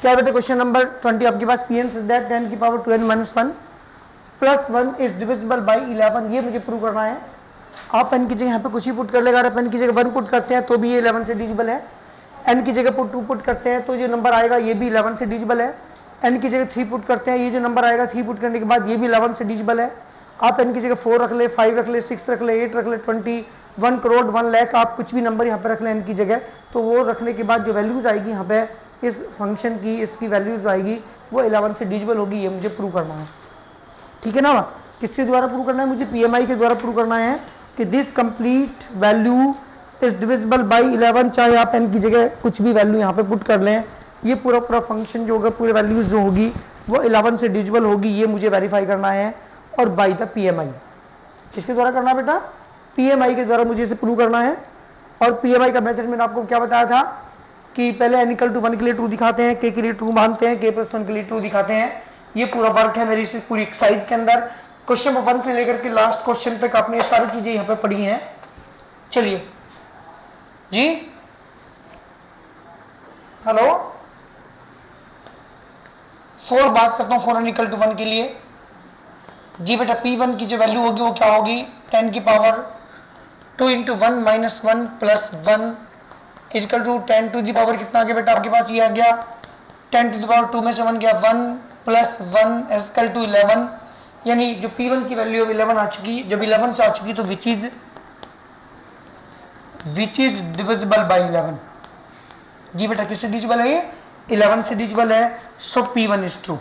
क्या बेटा question number 20 आपके पास पी एन दैट 10 की power 2n minus 1 plus 1 is divisible by 11, ये मुझे प्रूव करना है। आप एन की जगह यहाँ पे कुछ ही पुट कर लेगा, आप एन की जगह 1 पुट करते हैं तो भी ये 11 से डिविजिबल है, एन की जगह 2 पुट करते हैं तो जो नंबर आएगा ये भी 11 से डिविजिबल है, एन की जगह 3 पुट करते हैं, ये जो नंबर आएगा 3 पुट करने के बाद ये भी 11 से डिविजिबल है। आप एन की जगह 4 रख ले, 5 रख ले, 6 रख ले, 8 रख ले, 20, 1 करोड़, 1 लाख, आप कुछ भी नंबर यहाँ पे रख लें एन की जगह, तो वो रखने के बाद जो वैल्यूज आएगी यहाँ पे इस फंक्शन की, इसकी वैल्यूज आएगी वो 11 से डिविजिबल होगी, ये मुझे प्रूव करना है। ठीक है ना, किसके द्वारा प्रूव करना है, मुझे पीएमआई के द्वारा प्रूव करना है कि this complete value is divisible by 11, चाहे आप एन की जगह कुछ भी वैल्यू यहाँ पे पुट कर लें, ये पूरा पूरा फंक्शन जो होगा, पूरे वैल्यूज जो होगी वो 11 से डिविजिबल होगी, ये मुझे वेरीफाई करना है। और बाई द पीएमआई, किसके द्वारा करना बेटा, पीएमआई के द्वारा मुझे इसे प्रूव करना है। और पीएमआई का मेथड मैंने आपको क्या बताया था कि पहले n = 1 के लिए ट्रू दिखाते हैं, k के लिए ट्रू मानते हैं, k + 1 के लिए ट्रू दिखाते हैं। ये पूरा वर्क है मेरी इस पूरी एक्सरसाइज के अंदर। क्वेश्चन नंबर 1 से लेकर के लास्ट क्वेश्चन तक आपने सारी चीजें यहाँ पे पढ़ी हैं। चलिए जी, हेलो, 4 बात करता हूँ 4 n = 1 के लिए। जी बेटा P1 की जो वैल्यू होगी वो क्या होगी, 10 की power 2 × 1 - 1 + 1 is equal to 10 to the power कितना आ गया बेटा आपके पास, ये आ गया 10 टू दी पावर 2 में से 1 गया 1 + 1 इजकल टू 11, यानी जो P1 की वैल्यू अब 11 आ चुकी, जब 11 से आ चुकी तो विच इज डिविजिबल बाई 11। जी बेटा किससे डिविजिबल है, ये 11 से डिविजिबल है, सो P1 इज ट्रू।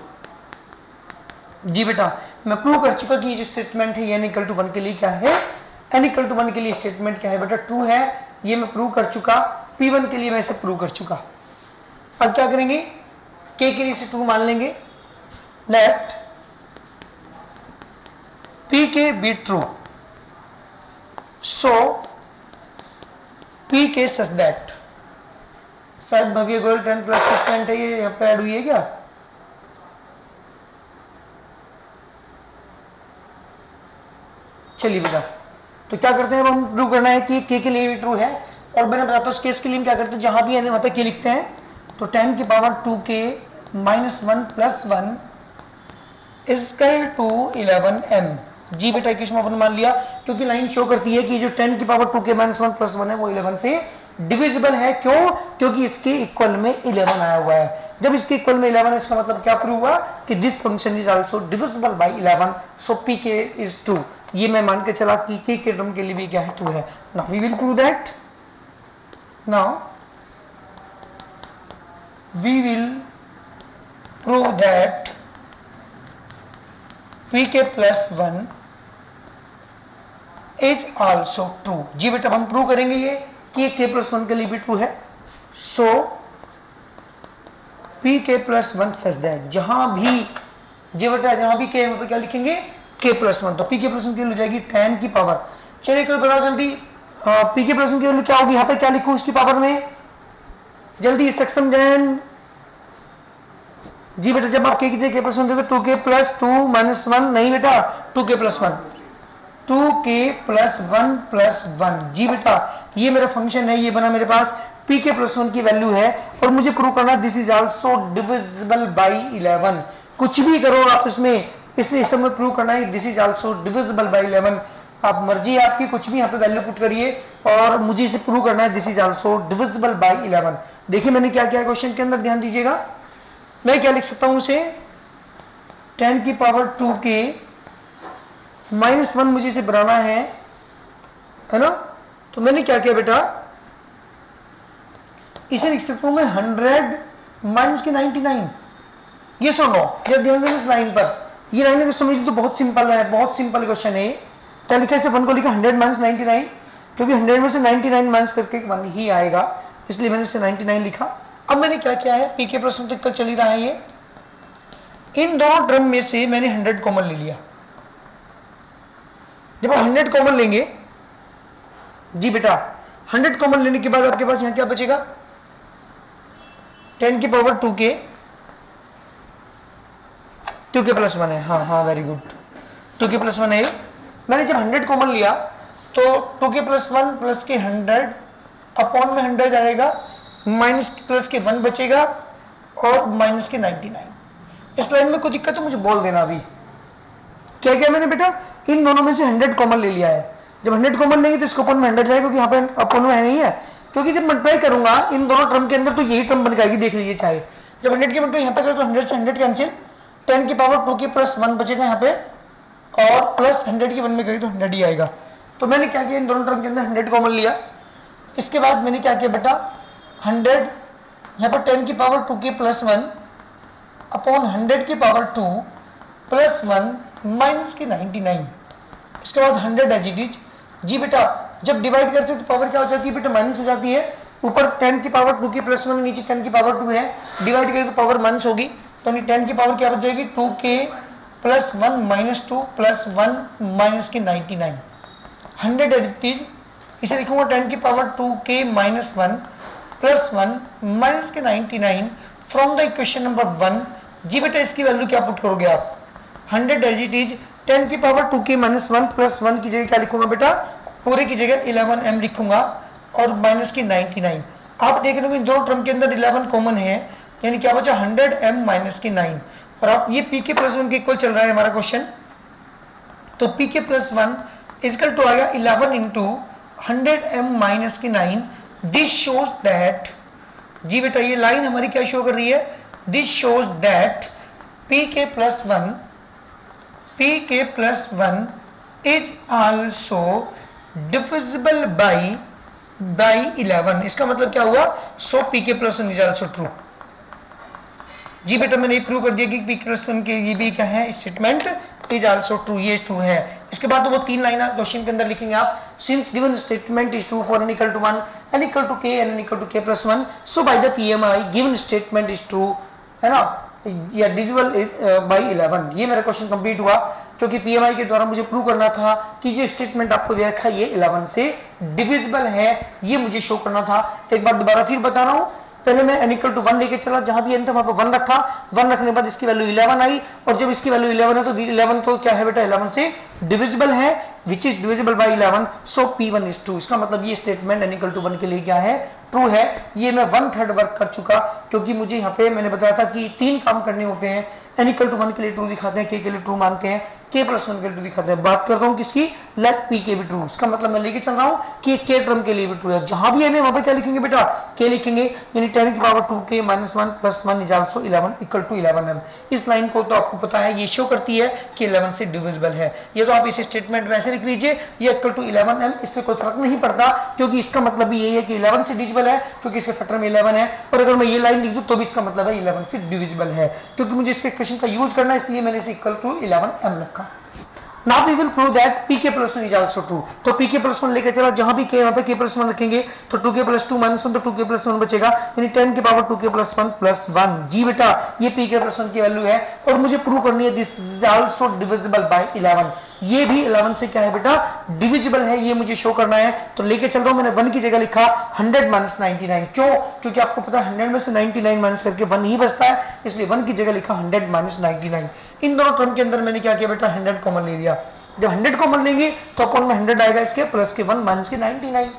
जी बेटा मैं प्रूव कर चुका कि ये जो स्टेटमेंट है ये n = 1 के लिए क्या है, n = 1 के लिए स्टेटमेंट क्या है बेटा, ट्रू है, ये मैं प्रूव कर चुका। P1 के लिए मैं इसे प्रूव कर चुका। अब क्या करेंगे, k के लिए इसे ट्रू मान लेंगे, let pk be true, so pk such that, शायद भव्य गोयल 10 प्लस स्टेटमेंट है, ये यहाँ पे ऐड हुई है क्या, चलिए बेटा तो क्या करते हैं, अब हम प्रूव करना है कि k के लिए भी ट्रू है। और मैंने बताता हूँ इस केस के लिए क्या करते हैं, जहां भी है वहां पे k लिखते हैं, तो 10 की power 2k - 1 + 1 is equal to 11m। जी बेटा क्वेश्चन अपन मान लिया, क्योंकि लाइन शो करती है कि जो 10 की पावर 2k - 1 + 1 है वो 11 से डिविजिबल है। क्यों, क्योंकि इसके इक्वल में 11 आया हुआ है। जब इसके इक्वल में 11 है, इसका मतलब क्या प्रूव हुआ कि this function is also divisible bye 11, so pk is true. ये मैं मान के चला कि k के टर्म के लिए भी क्या है, ट्रू है। Now we will prove that, now we will prove that pk + 1 is also true. जी बेटा हम प्रूव करेंगे ये कि k + 1 के लिए भी ट्रू है, सो pk + 1 सच दैट, जहां भी जी बेटा जहां भी k है वहां पे क्या लिखेंगे, k + 1, तो pk + 1 की वैल्यू जाएगी 10 की पावर, चलिए कोई बताओ जल्दी, pk + 1 की वैल्यू क्या होगी, यहाँ पे क्या लिखूं इसकी पावर में, जल्दी सक्षम जैन। जी बेटा जब आप k की जगह k + 1 देते 2k + 2 - 1, नहीं बेटा 2k + 1, 2k + 1 + 1। जी बेटा ये मेरा फंक्शन है, ये बना मेरे पास pk + 1 की वैल्यू है, और मुझे प्रूव करना this is also divisible by 11। कुछ भी करो आप इसमें, इसलिए इस समय प्रूव करना है this is also divisible by 11। आप मर्जी है आपकी, कुछ भी यहाँ पे वैल्यू पुट करिए, और मुझे इसे प्रूव करना है this is also divisible by 11। देखिए मैंने क्या किया क्वेश्चन के अंदर, ध्यान दीजिएगा, मैं क्या लिख सकता हूं उसे, 10 की पावर 2k - 1 मुझे इसे बनाना है ना, तो मैंने क्या किया बेटा, इसे लिख सकता हूं मैं 100 - के 99। ये सुनो, जब ध्यान दें इस लाइन पर, ये लाइन अगर समझ तो बहुत सिंपल है, बहुत सिंपल क्वेश्चन है। क्या लिखा है, 1 को लिखा 100 - 99, क्योंकि 100 में से 99 माइनस करके 1 ही आएगा, इसलिए मैंने इसे 99 लिखा। अब मैंने क्या किया है, pk + 1 तक चल ही रहा है ये, इन दोनों टर्म में से मैंने 100 कॉमन ले लिया। जब आप 100 कॉमन लेंगे, जी बेटा 100 कॉमन लेने के बाद आपके पास यहां क्या बचेगा, 10 की पावर 2k + 1 है, हाँ वेरी गुड, 2k + 1 है। मैंने जब 100 कॉमन लिया तो 2k + 1 + के 100 अपॉन में 100 जाएगा, माइनस प्लस के 1 बचेगा, और माइनस के 99। इस लाइन में कोई दिक्कत तो मुझे बोल देना अभी। क्या क्या मैंने बेटा इन दोनों में से 100 कॉमन ले लिया है। जब 100 कॉमन लेंगे तो इसको अपन में 100 जाएगा, क्योंकि यहाँ पे अपन में है नहीं है, क्योंकि जब मल्टीप्लाई करूंगा इन दोनों टर्म के अंदर तो यही टर्म बन जाएगी, देख लीजिए चाहे। जब 100 की मल्टीप्लाई यहाँ पे करें तो 100 से 100 कैंसिल, 10 की पावर 2 के प्लस 1 बचेगा यहाँ पे, और प्लस 100 की 1 में करें तो 100 ही आएगा। तो मैंने क्या किया इन दोनों टर्म के अंदर 100 कॉमन लिया। इसके बाद मैंने क्या किया बेटा 100 यहाँ पर 10 की पावर 2 के प्लस 1 अपॉन 100 की पावर 2 प्लस 1 माइनस की 99। इसके बाद 100 एज इट इज। जी बेटा जब डिवाइड करते हैं तो पावर क्या हो जाती है बेटा माइनस हो जाती है। ऊपर 10 की पावर 2 की प्लस 1, नीचे 10 की पावर 2 है, डिवाइड करें तो पावर माइनस होगी, तो 10 की पावर क्या बच जाएगी 2 के प्लस 1 माइनस 2 प्लस 1 माइनस की 99। 100 एज इट इज। इसे लिखूंगा 10 की power 2 k minus 1 plus 1 minus के 99 फ्रॉम द इक्वेशन नंबर 1। जी बेटा इसकी वैल्यू क्या पुट करोगे आप 100 एज इट इज 10 की पावर 2 के माइनस 1 प्लस 1 की जगह क्या लिखूंगा बेटा पूरे की जगह 11m लिखूंगा और माइनस की 99। आप देख रहे हो दो टर्म के अंदर 11 कॉमन है, यानी क्या बचा 100m माइनस की 9। और आप ये p के प्लस 1 के इक्वल चल रहा है हमारा क्वेश्चन, तो p k plus 1 equal to आएगा 11 इंटू 100m माइनस की 9। दिस शोज दैट, जी बेटा ये लाइन हमारी क्या शो कर रही है, this shows that p k plus 1 is also divisible by 11। इसका मतलब क्या हुआ, so p k plus 1 is also true. जी बेटा मैंने प्रूव कर दिया कि p के प्लस 1 के ये भी क्या है स्टेटमेंट इज आल्सो ट्रू, ये ट्रू है। इसके बाद तो वो 3 लाइन क्वेश्चन के अंदर लिखेंगे आप, since given statement is true for n equal to 1 n equal to k and n equal to k plus 1 so by the PMI given statement is true, है ना, या डिविजिबल इज बाय 11। ये मेरा question complete हुआ, क्योंकि PMI के द्वारा मुझे प्रूव करना था कि ये स्टेटमेंट आपको दे रखा है ये 11 से डिविजिबल है, ये मुझे शो करना था। एक बार दोबारा फिर बता रहा हूं, पहले मैं n इक्वल टू 1 लेके चला, जहां भी n था वहां पर 1 रखा, 1 रखने के बाद इसकी वैल्यू 11 आई, और जब इसकी वैल्यू 11 है तो 11 तो क्या है बेटा 11 से डिविजिबल है, विच is divisible by 11, so P1 is true. इसका मतलब ये स्टेटमेंट n इक्वल टू 1 के लिए क्या है ट्रू है। ये मैं 1/3 वर्क कर चुका, क्योंकि मुझे यहाँ पे मैंने बताया था कि 3 काम करने होते हैं। n इक्वल टू 1 के लिए ट्रू दिखाते हैं, k के लिए ट्रू मानते हैं, k प्लस 1 के लिए ट्रू दिखाते हैं। बात करता हूँ किसकी, लेट p के भी ट्रू। इसका मतलब मैं लेके चल रहा हूँ कि k टर्म के लिए भी ट्रू है। जहां भी है वहां पे क्या लिखेंगे बेटा k लिखेंगे, यानी 10 की power 2k minus 1 plus 1 is also 11 equal to 11m। इस लाइन को तो आपको पता है ये शो करती है कि 11 से डिविजिबल है। ये तो आप इस स्टेटमेंट में ऐसे लिख लीजिए, ये इक्वल टू 11m, इससे कोई फर्क नहीं पड़ता, क्योंकि इसका मतलब भी यही है कि 11 से डिविजिबल है, क्योंकि इसके फैक्टर में 11 है। और अगर मैं ये लाइन लिख दूं तो भी इसका मतलब है 11 से डिविजिबल है, क्योंकि मुझे इसके इक्वेशन का यूज करना है, इसलिए मैंने इसे इक्वल टू 11m रखा। Now we will prove that pk plus 1 is also true। तो pk plus 1 लेकर चला, जहां भी k वहां पे k plus 1 रखेंगे, तो 2k plus 2 minus 1 तो 2k plus 1 बचेगा, यानी 10 की पावर 2k plus 1 plus 1। जी बेटा ये pk plus 1 की वैल्यू है, और मुझे प्रूव करनी है this is also divisible bye 11। ये भी 11 से क्या है बेटा डिविजिबल है, ये मुझे शो करना है। तो लेके चल रहा हूं, मैंने 1 की जगह लिखा 100 माइनस 99। क्यों, क्योंकि आपको पता है 100 में से 99 माइनस करके 1 ही बचता है, इसलिए 1 की जगह लिखा 100 माइनस 99। इन दोनों टर्म के अंदर मैंने क्या किया बेटा 100 कॉमन ले लिया। जब 100 कॉमन लेंगे तो अपॉन में 100 आएगा, इसके प्लस के 1 माइनस के 99।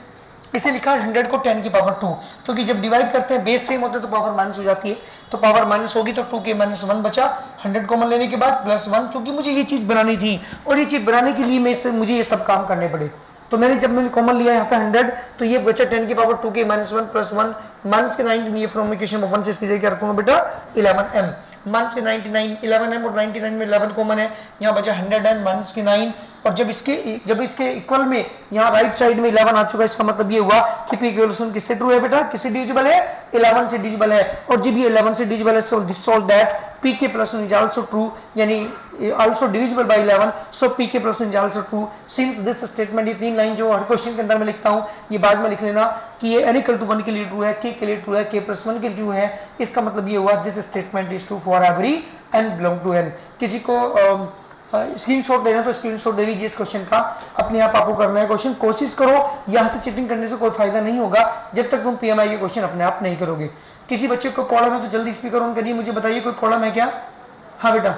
इसे लिखा 100 को 10 की पावर 2, क्योंकि जब डिवाइड करते हैं बेस सेम होते हैं तो पावर माइनस हो जाती है, तो पावर माइनस होगी तो 2k माइनस 1 बचा, 100 कॉमन लेने के बाद प्लस 1, क्योंकि मुझे ये चीज बनानी थी, और ये चीज बनाने के लिए मुझे ये सब काम करने पड़े। तो मैंने कॉमन लिया यहाँ पे 100, तो ये बचा 10 की power 2k minus 1 plus 1 minus के 99। ये फ्रॉम इक्वेशन 1 से इसकी जगह क्या रखूंगा बेटा 11m माइनस के 99, 11m और 99 में 11 कॉमन है, यहाँ बचा 100m माइनस के 9। और जब इसके इक्वल में यहाँ राइट साइड में 11 आ चुका है, इसका मतलब ये हुआ कि p इक्वल किससे ट्रू है बेटा, किससे डिविजिबल है 11 से डिविजिबल है। और जब ये 11 से डिविजिबल है, so this shows that pk plus 1 is also true, यानी also divisible by 11, so pk plus 1 is also true since this statement। ये 3 लाइन जो हर क्वेश्चन के अंदर मैं लिखता हूँ, ये बाद में लिख लेना कि ये n इक्वल टू 1 के लिए ट्रू है, k के लिए ट्रू है, k प्लस 1 के लिए ट्रू है। इसका मतलब ये हुआ this statement is true for every n belong to n। किसी को स्क्रीनशॉट लेना तो स्क्रीनशॉट ले लीजिए इस क्वेश्चन का, अपने आप आपको करना है क्वेश्चन। कोशिश करो, यहाँ से चीटिंग करने से कोई फायदा नहीं होगा जब तक तुम PMI के क्वेश्चन अपने आप नहीं करोगे। किसी बच्चे को प्रॉब्लम है तो जल्दी स्पीकर ऑन करिए, मुझे बताइए कोई प्रॉब्लम है क्या। हाँ बेटा,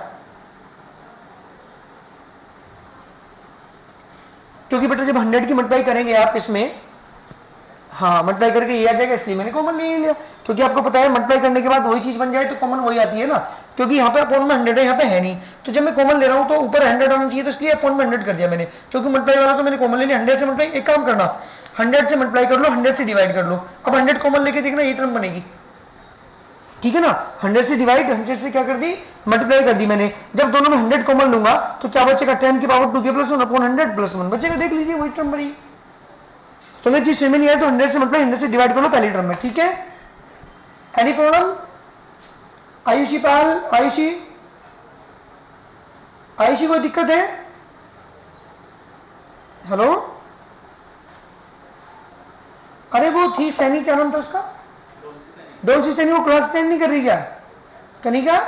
क्योंकि बेटा जब 100 की मल्टीप्लाई करेंगे आप इसमें हाँ मल्टीप्लाई करके ये आ जाएगा, इसलिए मैंने कॉमन ले लिया, क्योंकि आपको पता है मल्टीप्लाई करने के बाद वही चीज बन जाए तो कॉमन वही आती है ना, क्योंकि यहाँ पे अपॉन में 100 है, यहाँ पे है नहीं, तो जब मैं कॉमन ले रहा हूँ तो ऊपर 100 आना चाहिए, तो इसलिए अपॉन में 100 कर दिया मैंने, क्योंकि मल्टीप्लाई वाला तो मैंने कॉमन ले लिया। 100 से मल्टीप्लाई, एक काम करना 100 से मल्टीप्लाई कर लो, 100 से डिवाइड कर लो, अब 100 कॉमन लेके देखना ये टर्म बनेगी, ठीक है ना। 100 से डिवाइड, 100 से क्या कर दी, मल्टीप्लाई कर दी मैंने। जब दोनों में 100 कॉमन लूंगा तो क्या बचेगा, 10 की पावर 2 के प्लस 1 अपॉन 100 प्लस 1 बचेगा, देख लीजिए वही टर्म बनेगी। तो मैं चीज समझ नहीं आया तो 100 से मतलब 100 से डिवाइड कर लो पहली टर्म में, ठीक है। Any problem? आयुषी पाल, आयुषी आयुषी कोई दिक्कत है? हेलो, अरे वो थी सैनी, क्या नाम था उसका, डोलसी सैनी, वो क्लास अटेंड नहीं कर रही क्या कनिका,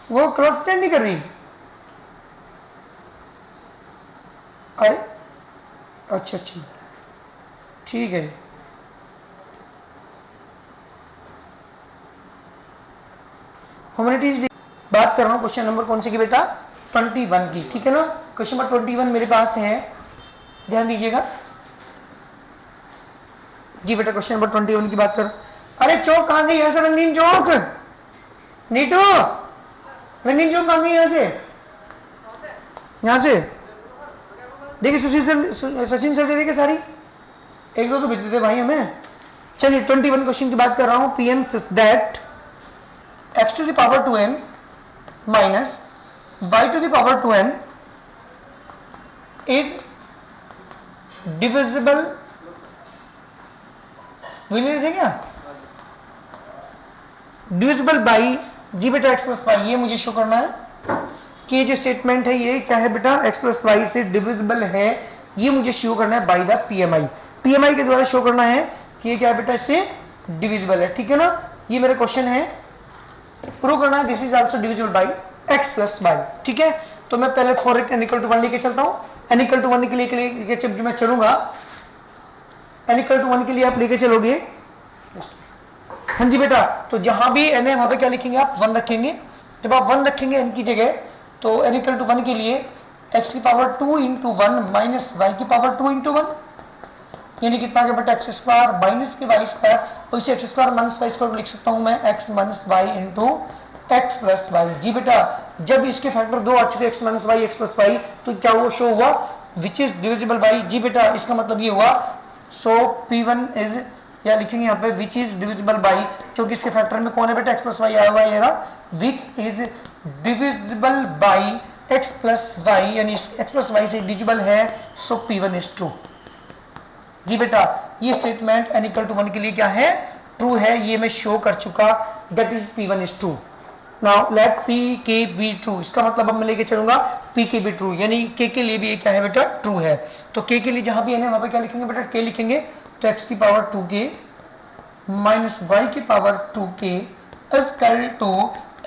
वो क्लास अटेंड नहीं कर रही? अरे अच्छा अच्छा ठीक है। ह्यूमैनिटीज बात कर रहा हूं, क्वेश्चन नंबर कौन से की बेटा, 21 की, ठीक है ना। क्वेश्चन नंबर 21 मेरे पास है, ध्यान दीजिएगा जी बेटा। क्वेश्चन नंबर 21 की बात कर, अरे चौक कहां गई यहां से, रंगीन चौक, नीटू रंगीन चौक कहां गई यहां से, यहां से देखिए सचिन सर देखिए सारी, एक दो तो भेजते थे भाई हमें। चलिए 21 क्वेश्चन की बात कर रहा हूं। PN that x to the power 2n minus y to the power 2n is divisible, थे क्या, डिविजिबल बाई जी बेटा x प्लस वाई, ये मुझे शो करना है कि ये जो स्टेटमेंट है ये क्या है बेटा, x प्लस वाई से डिविजिबल है, ये मुझे शो करना है बाई द पीएमआई, पीएमआई के द्वारा शो करना है कि ये क्या है बेटा, इससे डिविजिबल है, ठीक है ना। ये मेरा क्वेश्चन है, प्रूव करना है this is also divisible by x plus y, ठीक है। तो मैं पहले फॉर n इक्वल टू 1 लेके चलता हूं, n इक्वल टू 1 के लिए जब मैं चलूंगा, n इक्वल टू 1 के लिए आप लेके चलोगे, हाँ जी बेटा, तो जहां भी n है वहां पे क्या लिखेंगे आप, 1 रखेंगे। जब आप 1 रखेंगे n की जगह, तो n इक्वल टू 1 के लिए x की पावर 2 इंटू 1 माइनस y की पावर 2 इंटू 1, यानी कितना के बेटा x स्क्वायर माइनस के y स्क्वायर, और इसे x square minus y square लिख सकता हूं मैं x minus y into x plus y. जी बेटा, जब इसके फैक्टर 2 आ चुके x minus y x plus y, तो क्या वो शो हुआ, विच इज डिविजिबल बाई, जी बेटा इसका मतलब ये हुआ, सो P1 इज, या लिखेंगे यहाँ पे विच इज डिविजिबल बाई, क्योंकि इसके फैक्टर में कौन है बेटा, x प्लस वाई आया हुआ है, ये रहा, which is divisible by x plus y, यानी x प्लस वाई से डिविजिबल है, सो P1 इज ट्रू। जी बेटा, ये स्टेटमेंट n इक्वल टू 1 के लिए क्या है, ट्रू है, ये मैं शो कर चुका, that is P1 is true. Now let P k be true, इसका मतलब अब मैं लेके चलूंगा P के बी ट्रू, यानी K के लिए भी ये क्या है बेटा, ट्रू है। तो K के लिए जहां भी n है वहां पे क्या लिखेंगे बेटा, K लिखेंगे, तो x की पावर 2k माइनस y की power 2k is equal to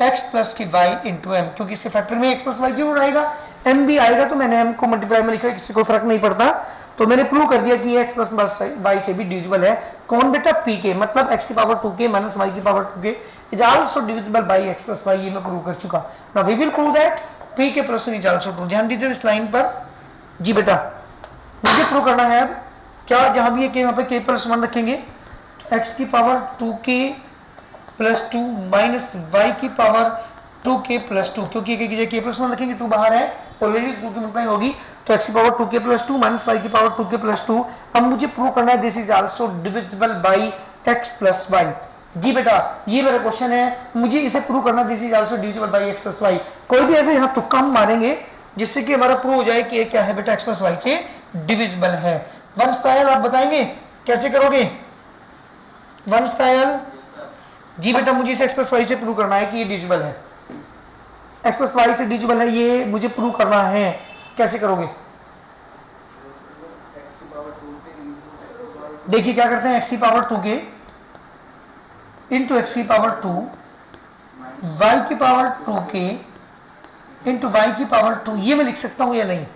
x plus की y इंटू m, क्योंकि इसके फैक्टर में x प्लस वाई जरूर आएगा, m भी आएगा, तो मैंने m को मल्टीप्लाई में लिखा है, किसी को फर्क नहीं पड़ता, तो मैंने प्रूव कर दिया कि x प्लस वाई से भी डिविजिबल है, कौन बेटा, p के, मतलब x की पावर 2k माइनस y की power 2k is also divisible by x plus y, ये मैं प्रूव कर चुका। Now we will prove that p k plus is also true. ध्यान दीजिए इस लाइन पर, जी बेटा मुझे प्रूव करना है अब क्या, जहां भी ये वहां पे k प्लस 1 रखेंगे, x की power 2k plus 2 minus y की पावर 2k प्लस 2, क्योंकि k प्लस 1 रखेंगे 2 बाहर है, ऑलरेडी 2 की मल्टीप्लाई होगी, तो x की power 2k plus 2 minus y की पावर 2k प्लस 2। अब मुझे प्रूव करना है this is also divisible by x plus y. जी बेटा, ये मेरा क्वेश्चन है, मुझे इसे प्रूव करना, this is also divisible by x plus y. कोई भी ऐसे यहाँ तुक्का हम मारेंगे जिससे कि हमारा प्रूव हो जाए कि ये क्या है बेटा, x प्लस वाई से डिविजिबल है। वन स्टाइल आप बताएंगे कैसे करोगे, वन स्टाइल? जी बेटा, मुझे इसे x प्लस वाई से प्रूव करना है कि ये डिविजिबल है, x प्लस वाई से डिविजिबल है, ये मुझे प्रूव करना है, कैसे करोगे? देखिए क्या करते हैं, x की पावर 2k इंटू x की पावर 2, y की पावर 2k इंटू y की पावर 2, ये मैं लिख सकता हूं या नहीं?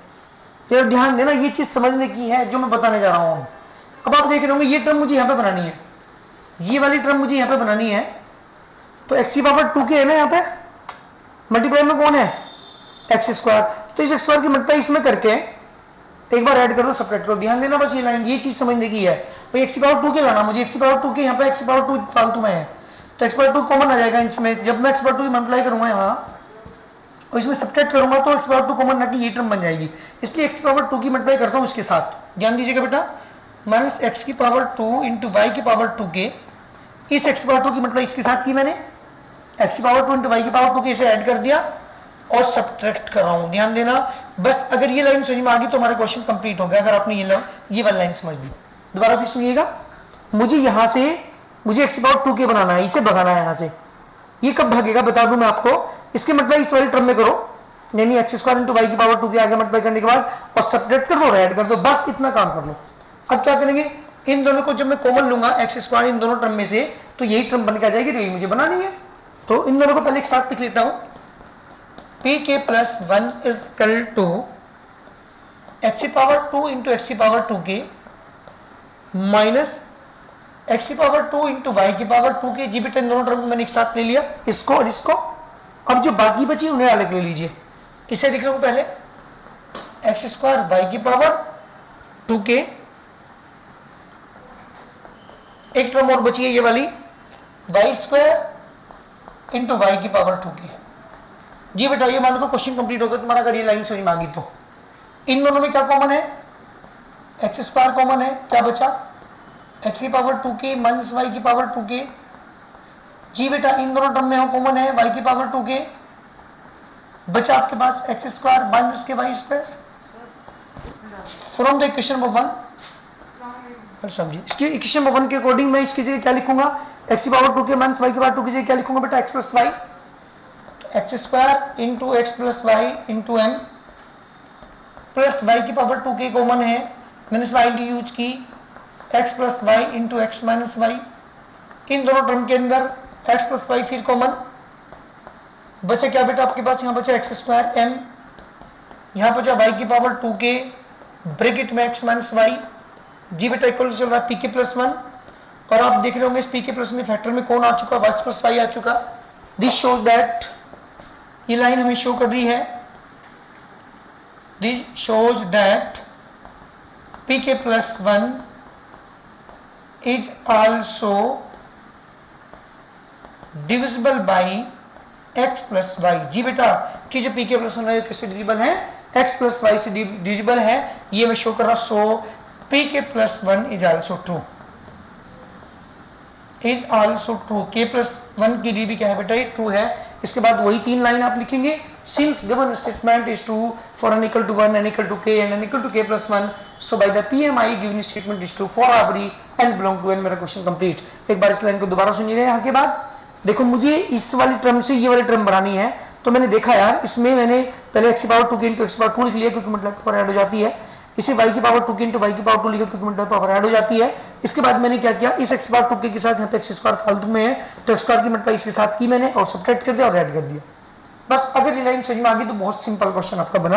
ये ध्यान देना, ये चीज समझने की है जो मैं बताने जा रहा हूं। अब आप देख रहे होंगे ये टर्म मुझे यहां पे बनानी है, ये वाली टर्म मुझे यहां पे बनानी है, तो x की पावर 2k है ना, यहां पे मल्टीप्लाई में कौन है, एक्स स्क्वायर, तो इस स्क्वायर की मल्टीप्लाई इसमें करके एक बार ऐड कर दो, सब्ट्रैक्ट करो। ध्यान देना बस ये लाइन, ये चीज समझने की है भाई। एक्स की पावर 2 के लाना मुझे, एक्स की पावर 2 के, यहाँ पे एक्स की पावर 2 फालतू में है, तो एक्स पावर 2 कॉमन आ जाएगा इसमें। जब मैं एक्स पावर 2 मल्टीप्लाई करूंगा यहाँ और इसमें सब्ट्रैक्ट करूंगा तो एक्स पावर 2 कॉमन ना कि ये टर्म बन जाएगी, इसलिए एक्स पावर 2 की मल्टीप्लाई करता हूँ इसके साथ। ध्यान दीजिएगा बेटा, माइनस एक्स की पावर 2 इंटू वाई की पावर 2 के, इस एक्स पावर 2 की मल्टीप्लाई इसके साथ की मैंने, एक्स की पावर 2 इंटू वाई की पावर 2 के, इसे ऐड कर दिया और सब्ट्रैक्ट कर रहा हूं। ध्यान देना बस, अगर ये लाइन समझ में आ गई तो हमारा क्वेश्चन कंप्लीट हो गया, अगर आपने ये वाली लाइन समझ ली। दोबारा फिर सुनिएगा, मुझे यहां से मुझे एक्स पावर 2 के बनाना है, इसे भगाना है यहां से। ये कब भागेगा बता दूं मैं आपको, इसके मतलब इस वाली टर्म में करो, यानी एक्स स्क्वायर इंटू वाई की पावर 2 के आगे मल्टीप्लाई करने के बाद और सब्ट्रैक्ट कर दो, ऐड कर दो, बस इतना काम कर लो। अब क्या करेंगे, इन दोनों को जब मैं कॉमन लूंगा एक्स स्क्वायर इन दोनों टर्म में से, तो यही टर्म बन के आ जाएगी, तो यही मुझे बनानी है। तो इन दोनों को पहले एक साथ लिख लेता हूं, p k plus 1 is equal to x की पावर 2 इंटू एक्स की पावर 2 के माइनस एक्स की पावर 2 इंटू वाई की पावर 2 के। जी बेटा इन दोनों टर्म मैंने एक साथ ले लिया, इसको और इसको। अब जो बाकी बची उन्हें अलग ले लीजिए, इसे लिख रहा हूं पहले एक्स स्क्वायर वाई की पावर 2 के, एक टर्म और बची है ये वाली वाई स्क्वायर इंटू वाई की पावर 2 के। जी बेटा ये मान लो क्वेश्चन कंप्लीट हो गया तुम्हारा, अगर ये लाइन समझ में आ गई तो। इन दोनों में क्या कॉमन है, एक्स स्क्वायर कॉमन है, क्या बचा एक्स की पावर 2 के माइनस वाई की पावर 2 के। जी बेटा इन दोनों टर्म में कॉमन है वाई की पावर 2 के, बचा आपके पास x square minus k y square from the equation number 1। समझिए, इसकी इक्वेशन नंबर 1 के अकॉर्डिंग मैं इसकी जगह क्या लिखूंगा, एक्स की पावर 2 के माइनस वाई की पावर 2 की जगह क्या लिखूंगा बेटा, x plus y, x square into x plus y into m plus y की पावर 2 के कॉमन है, मैंने वाई डी यूज की, x plus y into x minus y. इन दोनों टर्म के अंदर एक्स प्लस वाई फिर कॉमन, बचा क्या बेटा आपके पास, यहाँ बचा एक्स स्क्वायर एम, यहाँ बचा वाई की पावर 2 के ब्रैकेट में एक्स माइनस वाई। जी बेटा इक्वल चल रहा है पी के प्लस 1, और आप देख रहे होंगे इस पी के प्लस में फैक्टर में कौन आ चुका, वाई प्लस वाई आ चुका। दिस शोज दैट, ये लाइन हमें शो कर रही है, this shows that p k plus 1 is also divisible by x plus y. जी बेटा कि जो पी के प्लस 1 है किससे डिविजिबल है, एक्स प्लस वाई से डिविजिबल है, ये मैं शो कर रहा। सो P k plus 1 is also true, is also true, के प्लस 1 की डी भी क्या है बेटा, ये ट्रू है। इसके बाद वही 3 लाइन आप लिखेंगे, since given statement is true for n equal to 1, n equal to k and n equal to k plus 1, so by the PMI given statement is true for every n belong to n। मेरा question complete. एक बार इस line को दोबारा सुनिएगा। यहाँ के बाद देखो मुझे इस वाली टर्म से ये वाली टर्म बनानी है, तो मैंने देखा यार इसमें मैंने पहले एक्स की पावर 2 के इंटू एक्स की पावर 2 लिख लिया क्योंकि मतलब पावर ऐड हो जाती है, इसे y की पावर 2 के इंटू वाई की पावर 2 लिखा क्योंकि मतलब पावर ऐड हो जाती है। इसके बाद मैंने क्या किया, इस एक्स पावर 2 के साथ यहाँ पे एक्स स्क्वायर फालतू में है, तो एक्स स्क्वायर की मतलब इसके साथ की मैंने और सब्ट्रैक्ट कर दिया और ऐड कर दिया। बस अगर ये लाइन समझ में आ गई तो बहुत सिंपल क्वेश्चन आपका बना।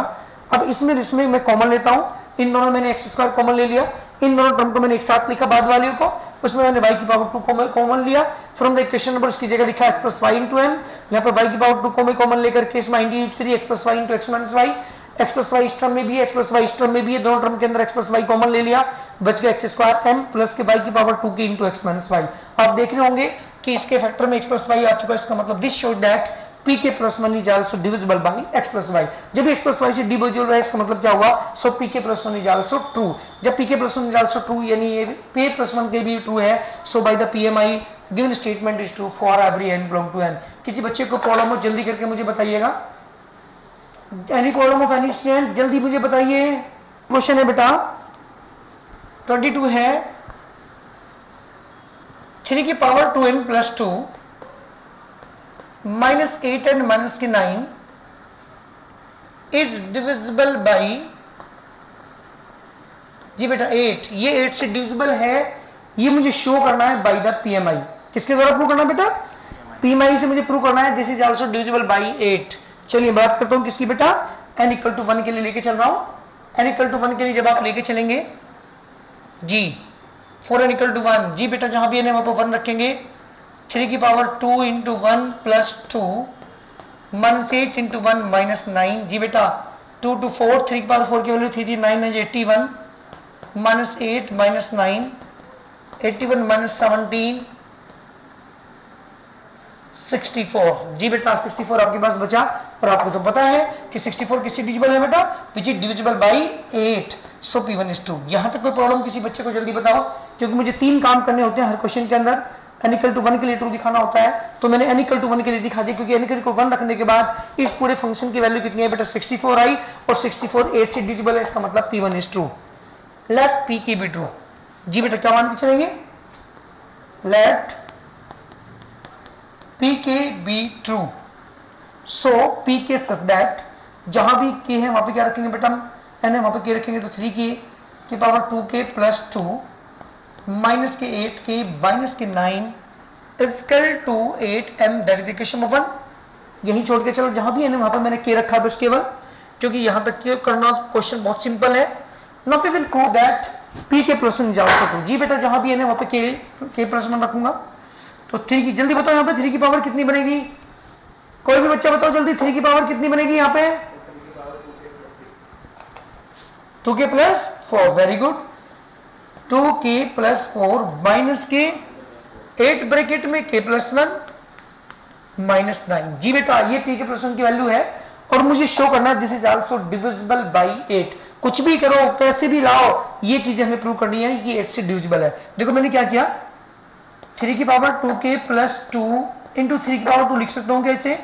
अब इसमें मैं कॉमन लेता हूं, इन दोनों मैंने एक्स स्क्वायर कॉमन ले लिया, इन दोनों टर्म को मैंने एक साथ लिखा बाद वाले को, उसमें मैंने y की पावर 2 कॉमन लिया फ्रॉम द इक्वेशन नंबर, इसकी जगह लिखा x plus y into m, यहाँ पर y की पावर 2 को मैं कॉमन लेकर के इसमें इन यूज करिए x plus y into x minus y. X plus y इस टर्म में भी है, एक्स प्लस वाई इस टर्म में भी है, दोनों टर्म के अंदर एक्स प्लस वाई कॉमन ले लिया, बच गया एक्स स्क्वायर एम प्लस के वाई की पावर 2 के इंटू एक्स माइनस वाई। आप देख रहे होंगे कि इसके फैक्टर में एक्स प्लस वाई आ चुका है, इसका मतलब this shows that p k plus 1 is also divisible by x plus y. जब x प्लस वाई से डिविजिबल है इसका मतलब क्या हुआ, so p k plus 1 is also true. जब p k plus 1 is also true यानी ये p प्लस 1 के भी ट्रू है, so by the PMI given statement is true for every n belong to n। किसी बच्चे को प्रॉब्लम हो जल्दी करके मुझे बताइएगा, any problem of any student जल्दी मुझे बताइए। क्वेश्चन है बेटा 22 है 3 की power 2n plus 2 minus 8n minus k 9 is divisible by, जी बेटा 8, ये 8 से डिविजिबल है, ये मुझे शो करना है बाई द PMI। किसके द्वारा प्रूव करना बेटा, PMI से मुझे प्रूव करना है this is also divisible by 8। चलिए बात करता हूं किसकी बेटा, n इक्वल टू 1 के लिए लेके चल रहा हूं। n इक्वल टू 1 के लिए जब आप लेके चलेंगे जी, फॉर n इक्वल टू 1, जी बेटा जहां भी n है वहां पर 1 रखेंगे, 3 की power 2 into 1 plus 2 minus 8 into 1 minus 9। जी बेटा 2 to 4, 3 की पावर 4 की वैल्यू 3 थी 9 है 81 माइनस 8 माइनस 9 81 माइनस 17 64। जी बेटा 64 आपके पास बचा और आपको तो पता है कि 64 किससे डिविजिबल है बेटा, विच is divisible by 8, so P1 is 2। यहां तक कोई प्रॉब्लम किसी बच्चे को जल्दी बताओ, क्योंकि मुझे 3 काम करने होते हैं हर क्वेश्चन के अंदर। n equal to 1 के लिए ट्रू दिखाना होता है, तो मैंने n equal to 1 के लिए दिखा दिया, क्योंकि n equal to 1 रखने के बाद इस पूरे फंक्शन की वैल्यू कितनी है बेटा 64 आई, और 64 8 से डिविजिबल है, इसका मतलब P1 is true। Let P k be true. जी बेटा क्या मान के चलेंगे, let P k be true, so P k such that जहां भी k है वहां पे क्या रखेंगे बेटा, n है वहां पे k रखेंगे, तो 3k की पावर 2k प्लस 2 माइनस के 8k minus k 9 is equal to 8m, that is equation number 1। यही छोड़ के चलो, जहां भी है वहां पे मैंने k रखा बस केवल, क्योंकि यहां तक के करना क्वेश्चन बहुत सिंपल है। Now we will prove that P k plus 1 जाओ सकूं। जी बेटा जहां भी है वहां पे k प्लस 1 रखूंगा, तो 3 की जल्दी बताओ यहाँ पे 3 की पावर कितनी बनेगी, कोई भी बच्चा बताओ जल्दी 3 की पावर कितनी बनेगी यहाँ पे, 2k plus 4, very good, 2k plus 4 minus के 8 ब्रैकेट में k प्लस 1 माइनस 9। जी बेटा ये P के प्लस 1 की वैल्यू है, और मुझे शो करना है this is also divisible by 8। कुछ भी करो कैसे भी लाओ, ये चीजें हमें प्रूव करनी है, ये 8 से डिविजिबल है। देखो मैंने क्या किया, 3 की पावर 2k प्लस 2 इंटू 3 की पावर 2 लिख सकता हूं कैसे,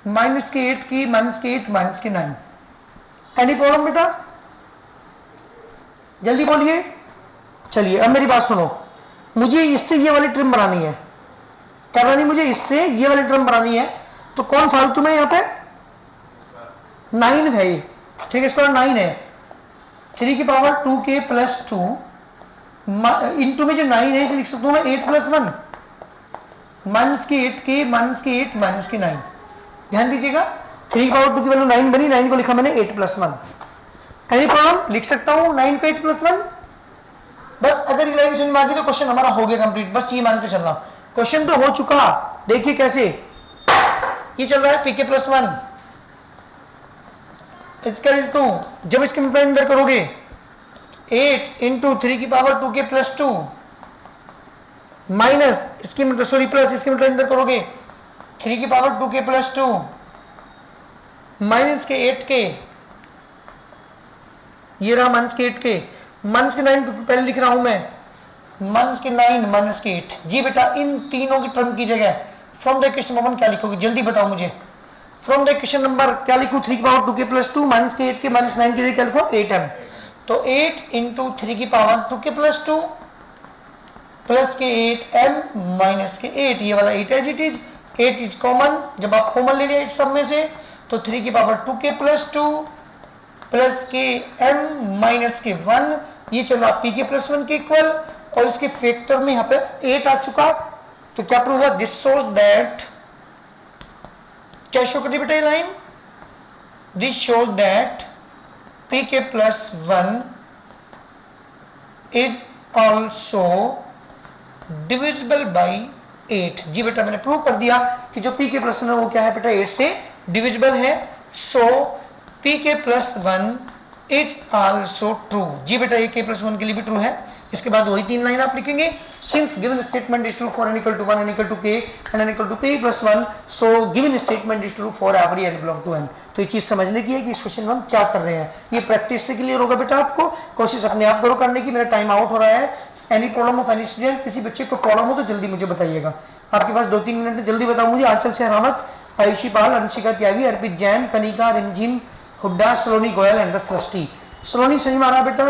माइनस के 8 की माइनस के 8 माइनस के 9। एनी प्रॉब्लम बेटा, जल्दी बोलिए। चलिए अब मेरी बात सुनो, मुझे इससे ये वाली ट्रिम बनानी है, क्या बनानी, मुझे इससे ये वाली ट्रिम बनानी है, तो कौन फालतू में यहाँ पे 9 है ये, ठीक है, इसका 9 है। 3 की पावर 2k प्लस 2 इंटू में जो 9 है इसे लिख सकता हूं मैं 8 प्लस 1 माइनस के 8k माइनस के 8 माइनस के 9। ध्यान दीजिएगा 3 की पावर 2 की वैल्यू 9 बनी, 9 को लिखा मैंने 8 प्लस 1। एनी प्रॉब्लम, लिख सकता हूं 9 को 8 प्लस 1। बस अगर रिलेशन में आ गई तो क्वेश्चन हमारा हो गया कंप्लीट, बस ये मान के चलना। क्वेश्चन तो हो चुका, देखिए कैसे ये चल रहा है, P k plus 1 is equal to, जब इसके मल्टीप्लाई अंदर करोगे 8 इंटू 3 की पावर 2k प्लस 2 माइनस इसकी मतलब सॉरी प्लस इसके मतलब अंदर करोगे 3 की पावर 2k प्लस 2 माइनस के 8k, ये रहा माइनस के 8k, माइनस के 9 पहले लिख रहा हूं मैं, माइनस के 9 माइनस के 8। जी बेटा इन तीनों की टर्म की जगह फ्रॉम द इक्वेशन नंबर 1 क्या लिखोगे, जल्दी बताओ मुझे। फ्रॉम द इक्वेशन नंबर क्या लिखूं, 3 की पावर 2k प्लस 2 माइनस के 8k माइनस 9 के लिए क्या लिखो 8m, तो 8 इंटू 3 की पावर 2k प्लस 2 प्लस के 8m माइनस के 8, ये वाला 8 as it is, 8 is common, जब आप कॉमन ले लिया सब में से, तो 3 की पावर 2k प्लस 2 प्लस के m माइनस के 1, ये चला P के प्लस 1 के इक्वल, और इसके फैक्टर में यहाँ पे 8 आ चुका, तो क्या प्रूव हुआ, दिस शोज दैट, क्या शो करती बेटा ये line, this shows that P k plus 1 is also divisible by 8। जी बेटा मैंने प्रूव कर दिया कि जो P के प्लस 1 है वो क्या है बेटा 8 से डिविजिबल है, सो P k plus 1 is also true. जी बेटा ये K प्लस 1 के लिए भी ट्रू है। इसके बाद वही 3 लाइन आप लिखेंगे, since given statement is true for n equal to 1 n equal to k and n equal to k plus 1, so given statement is true for every n belong to n। तो ये चीज समझने की है कि इस क्वेश्चन में हम क्या कर रहे हैं, ये प्रैक्टिस से क्लियर होगा बेटा आपको, कोशिश अपने आप करो करने की, मेरा टाइम आउट हो रहा है। Any problem of any student, किसी बच्चे को प्रॉब्लम हो तो जल्दी मुझे बताइएगा, आपके पास 2-3 मिनट है, जल्दी बताओ मुझे। आंचल से हरामत, आयुषी पाल, अंशिका त्यागी, अर्पित जैन, कनिका, रिमझिम, हुड्डा, सलोनी गोयल एंड सलोनी सही मारा बेटा।